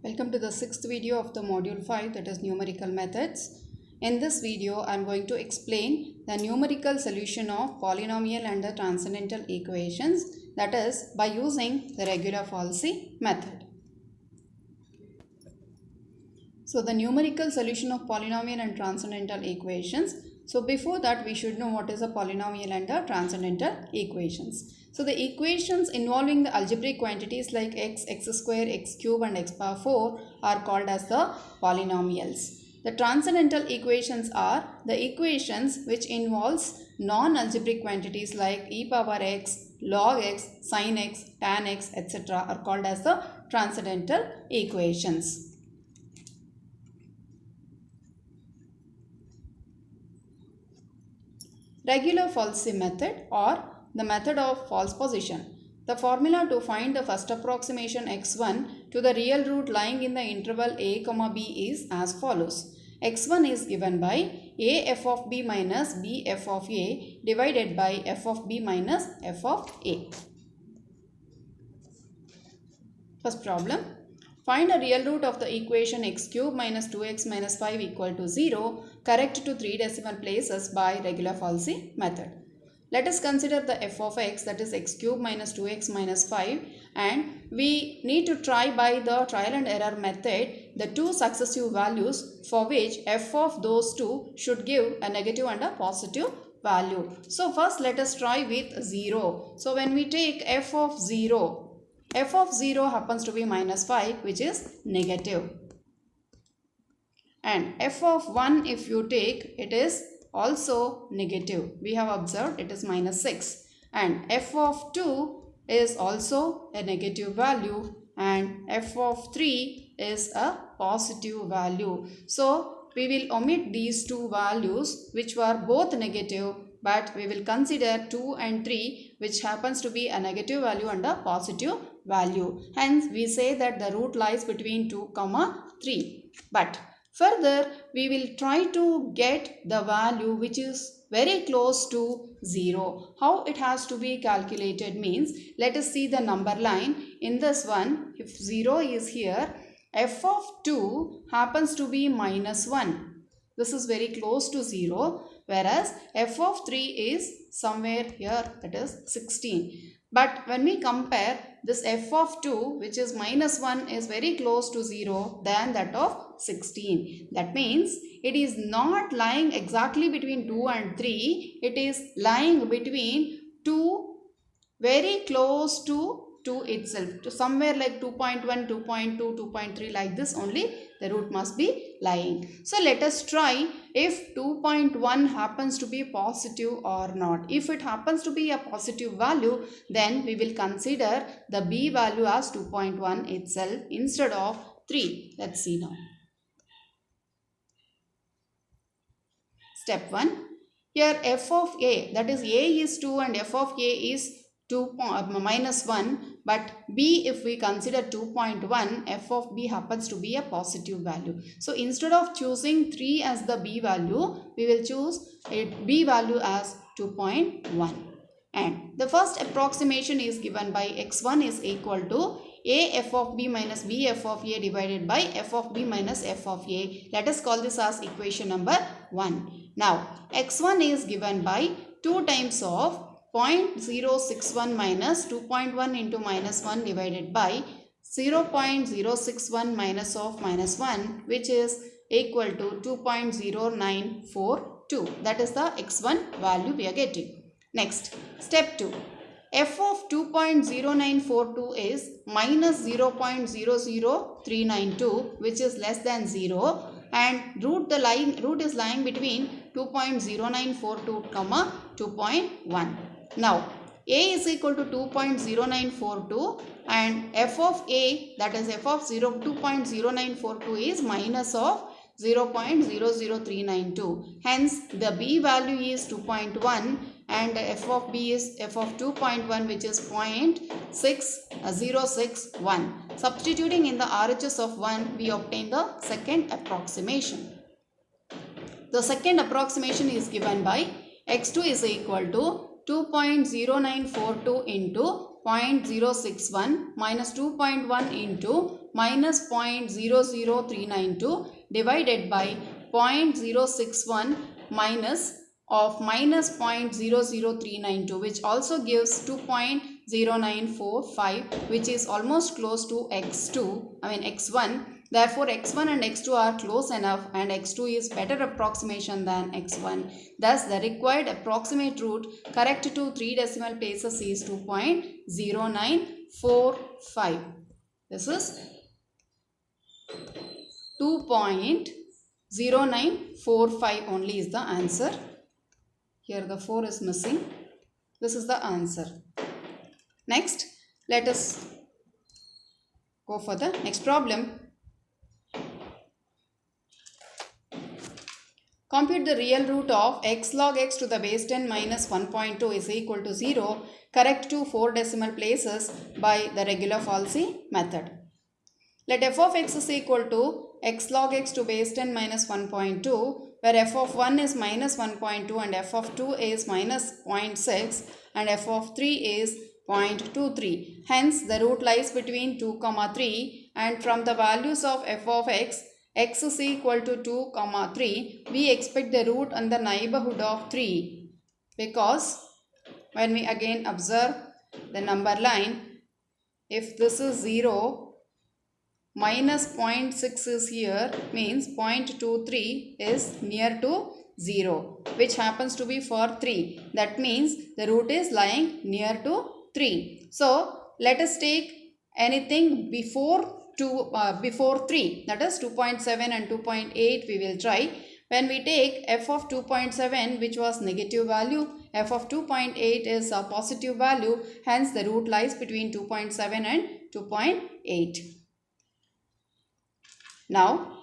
Welcome to the sixth video of the module 5, that is numerical methods. In this video, I am going to explain the numerical solution of polynomial and the transcendental equations, that is by using the regular falsy method. So the numerical solution of polynomial and transcendental equations. So before that, we should know what is a polynomial and the transcendental equations. So the equations involving the algebraic quantities like x, x square, x cube and x power 4 are called as the polynomials. The transcendental equations are the equations which involves non-algebraic quantities like e power x, log x, sin x, tan x, etc. are called as the transcendental equations. Regular falsy method or the method of false position. The formula to find the first approximation x1 to the real root lying in the interval a, b is as follows. x1 is given by a f of b minus b f of a divided by f of b minus f of a. First problem. Find a real root of the equation x cube minus 2x minus 5 equal to 0 correct to 3 decimal places by regular falsy method. Let us consider the f of x, that is x cube minus 2x minus 5, and we need to try by the trial and error method the two successive values for which f of those two should give a negative and a positive value. So first let us try with 0. So when we take f of 0 happens to be minus 5, which is negative. And f of 1, if you take, it is also negative. We have observed it is minus 6. And f of 2 is also a negative value. And f of 3 is a positive value. So we will omit these two values which were both negative, but we will consider 2 and 3 which happens to be a negative value and a positive value. Hence we say that the root lies between 2, 3. But further we will try to get the value which is very close to 0. How it has to be calculated means, let us see the number line. In this one, if 0 is here, f of 2 happens to be minus 1. This is very close to 0. Whereas f of 3 is somewhere here, that is 16. But when we compare this f of 2, which is minus 1, is very close to 0 than that of 16. That means it is not lying exactly between 2 and 3. It is lying between 2, very close to 2 itself. To somewhere like 2.1, 2.2, 2.3, like this only the root must be lying. So let us try if 2.1 happens to be positive or not. If it happens to be a positive value, then we will consider the b value as 2.1 itself instead of 3. Let's see now. Step 1. Here f of a, that is a is 2 and f of a is minus 1, but b, if we consider 2.1, f of b happens to be a positive value. So instead of choosing 3 as the b value, we will choose a b value as 2.1. And the first approximation is given by x1 is equal to a f of b minus b f of a divided by f of b minus f of a. Let us call this as equation number 1. Now x1 is given by 2 times of 0.061 minus 2.1 into minus 1 divided by 0.061 minus of minus 1, which is equal to 2.0942. That is the x1 value we are getting. Next, step 2. f of 2.0942 is minus 0.00392, which is less than 0, and root is lying between 2.0942, 2.1. Now, a is equal to 2.0942 and f of a, that is f of 2.0942 is minus of 0.00392. Hence, the b value is 2.1 and f of b is f of 2.1, which is 0.6061. Substituting in the RHS of 1, we obtain the second approximation. The second approximation is given by x2 is equal to 2.0942 into 0.061 minus 2.1 into minus 0.00392 divided by 0.061 minus of minus 0.00392, which also gives 2.0945, which is almost close to x1. Therefore, x1 and x2 are close enough and x2 is better approximation than x1. Thus, the required approximate root correct to 3 decimal places is 2.0945. This is 2.0945 only is the answer. Here the 4 is missing. This is the answer. Next, let us go for the next problem. Compute the real root of x log x to the base 10 minus 1.2 is equal to 0. Correct to 4 decimal places by the regular falsy method. Let f of x is equal to x log x to base 10 minus 1.2, where f of 1 is minus 1.2 and f of 2 is minus 0.6 and f of 3 is 0.23. Hence, the root lies between 2, 3, and from the values of f of x is equal to 2, 3, we expect the root in the neighborhood of 3, because when we again observe the number line, if this is 0, minus 0.6 is here, means 0.23 is near to 0, which happens to be for 3. That means the root is lying near to 3. So, let us take anything before 3, that is 2.7 and 2.8 we will try. When we take f of 2.7, which was negative value, f of 2.8 is a positive value, hence the root lies between 2.7 and 2.8. Now,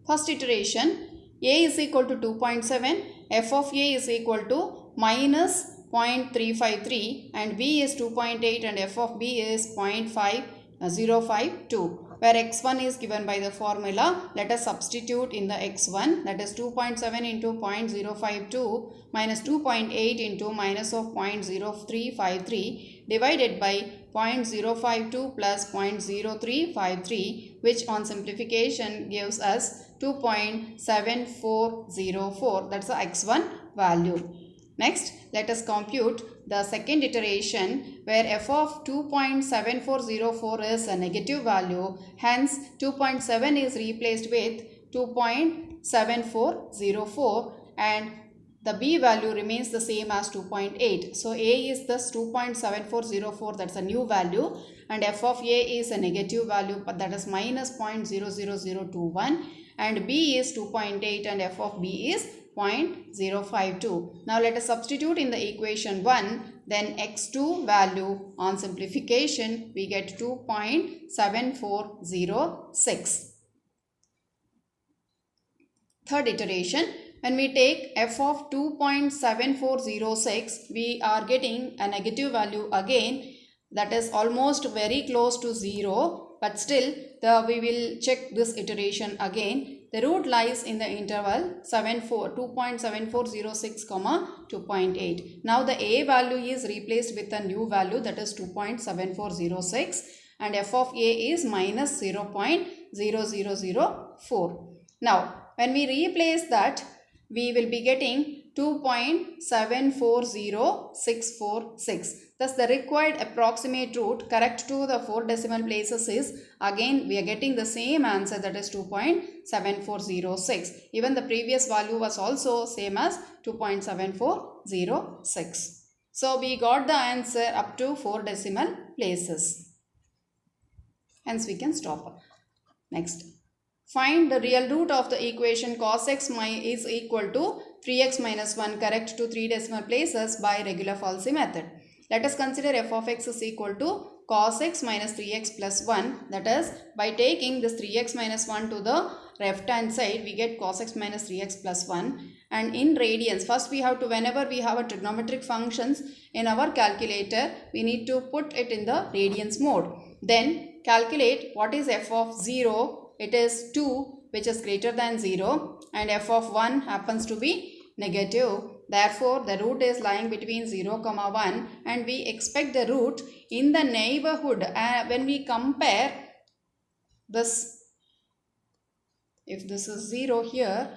first iteration, a is equal to 2.7, f of a is equal to minus 0.353 and b is 2.8 and f of b is 0.5052. Where x1 is given by the formula, let us substitute in the x1, that is 2.7 into 0.052 minus 2.8 into minus of 0.0353 divided by 0.052 plus 0.0353, which on simplification gives us 2.7404. That's the x1 value. Next, let us compute the second iteration, where f of 2.7404 is a negative value. Hence, 2.7 is replaced with 2.7404 and the b value remains the same as 2.8. So, a is thus 2.7404, that's a new value, and f of a is a negative value, but that is minus 0.00021, and b is 2.8 and f of b is 0.052. Now let us substitute in the equation 1, then x2 value on simplification we get 2.7406. Third iteration, when we take f of 2.7406, we are getting a negative value again, that is almost very close to 0, but still we will check this iteration again. The root lies in the interval 2.7406, 2.8. Now the a value is replaced with a new value, that is 2.7406, and f of a is minus 0.0004. Now when we replace that, we will be getting 2.740646. Thus, the required approximate root correct to the 4 decimal places is, again we are getting the same answer, that is 2.7406. Even the previous value was also same as 2.7406. So, we got the answer up to 4 decimal places. Hence, we can stop. Next. Find the real root of the equation cos x is equal to 3x minus 1 correct to 3 decimal places by regular falsy method. Let us consider f of x is equal to cos x minus 3x plus 1. That is, by taking this 3x minus 1 to the left hand side, we get cos x minus 3x plus 1. And in radians, first we have to, whenever we have a trigonometric functions in our calculator, we need to put it in the radians mode. Then calculate what is f of 0. It is 2, which is greater than 0, and f of 1 happens to be negative. Therefore, the root is lying between 0, 1 and we expect the root in the neighborhood. When we compare this, if this is 0 here,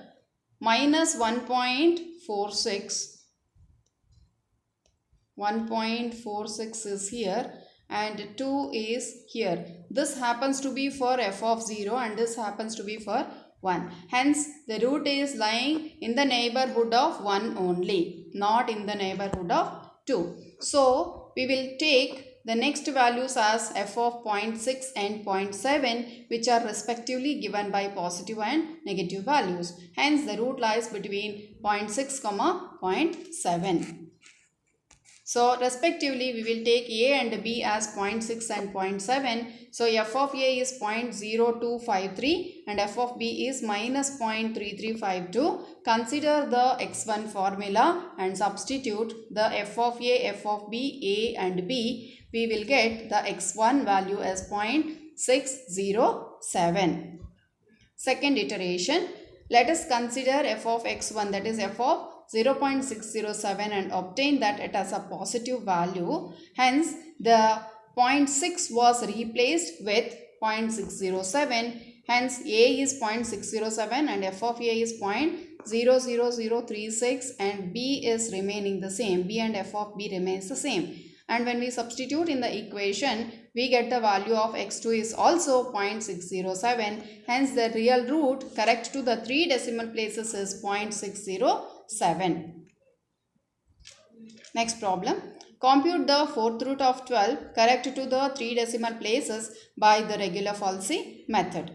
minus 1.46 is here and 2 is here. This happens to be for f of 0 and this happens to be for 1. Hence, the root is lying in the neighborhood of 1 only, not in the neighborhood of 2. So, we will take the next values as f of 0.6 and 0.7, which are respectively given by positive and negative values. Hence, the root lies between 0.6, 0.7. So, respectively, we will take A and B as 0.6 and 0.7. So, f of A is 0.0253 and f of B is minus 0.3352. Consider the x1 formula and substitute the f of A, f of B, A and B. We will get the x1 value as 0.607. Second iteration, let us consider f of x1, that is f of 0.607 and obtain that it has a positive value. Hence, the 0.6 was replaced with 0.607. Hence, A is 0.607 and f of A is 0.00036 and B is remaining the same. B and f of B remains the same. And when we substitute in the equation, we get the value of x2 is also 0.607. Hence, the real root correct to the 3 decimal places is 0.607. Next problem. Compute the fourth root of 12 correct to the 3 decimal places by the regular falsy method.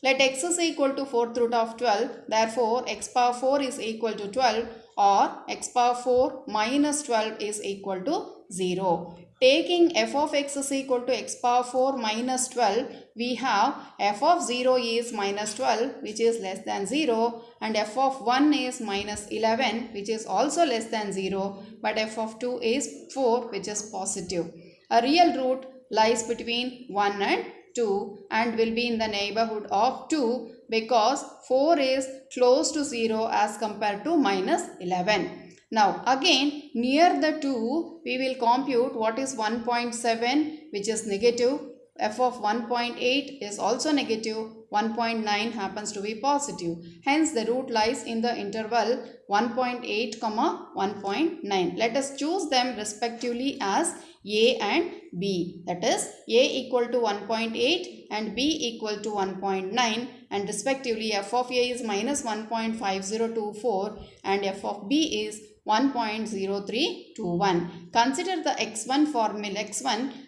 Let x is equal to fourth root of 12. Therefore, x power 4 is equal to 12 or x power 4 minus 12 is equal to 0. Taking f of x is equal to x power 4 minus 12, we have f of 0 is minus 12 which is less than 0 and f of 1 is minus 11 which is also less than 0, but f of 2 is 4 which is positive. A real root lies between 1 and 2 and will be in the neighborhood of 2 because 4 is close to 0 as compared to minus 11. Now again near the 2 we will compute what is 1.7 which is negative, f of 1.8 is also negative, 1.9 happens to be positive. Hence the root lies in the interval 1.8, 1.9. Let us choose them respectively as A and B. That is A equal to 1.8 and B equal to 1.9 and respectively f of A is minus 1.5024 and f of B is 1.0321. Consider the x1 formula,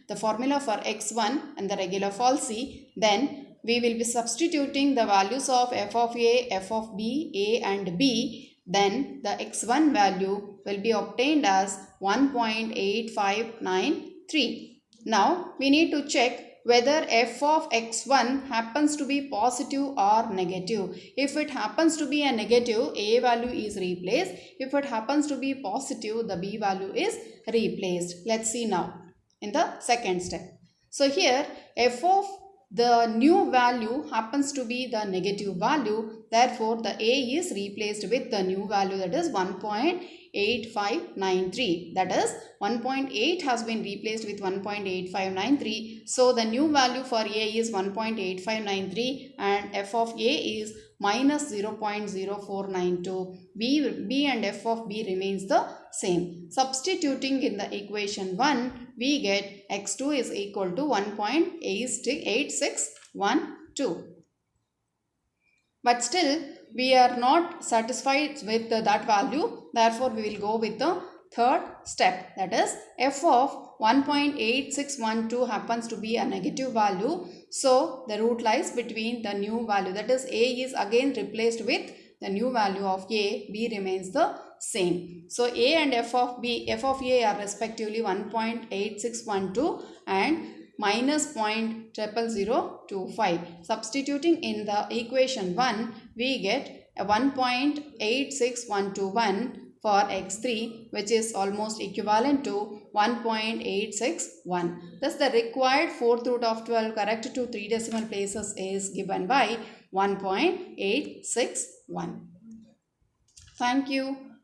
the formula for x1 and the regular falsy. Then we will be substituting the values of f of A, f of B, A and B. Then the x1 value will be obtained as 1.8593. Now we need to check whether f of x1 happens to be positive or negative. If it happens to be a negative, A value is replaced. If it happens to be positive, the B value is replaced. Let's see now in the second step. So here f of the new value happens to be the negative value. Therefore, the A is replaced with the new value, that is 1.8593. That is 1.8 has been replaced with 1.8593. So, the new value for A is 1.8593 and f of A is minus 0.0492. B and f of B remains the same. Substituting in the equation 1, we get x2 is equal to 1.8612. But still, we are not satisfied with that value. Therefore, we will go with the third step. That is, f of 1.8612 happens to be a negative value. So, the root lies between the new value. That is, A is again replaced with the new value of A. B remains the same. So, A and f of B, f of A are respectively 1.8612 and minus 0.00025. Substituting in the equation 1, we get a 1.86121 for x3, which is almost equivalent to 1.861. Thus, the required fourth root of 12 correct to 3 decimal places is given by 1.861. Thank you.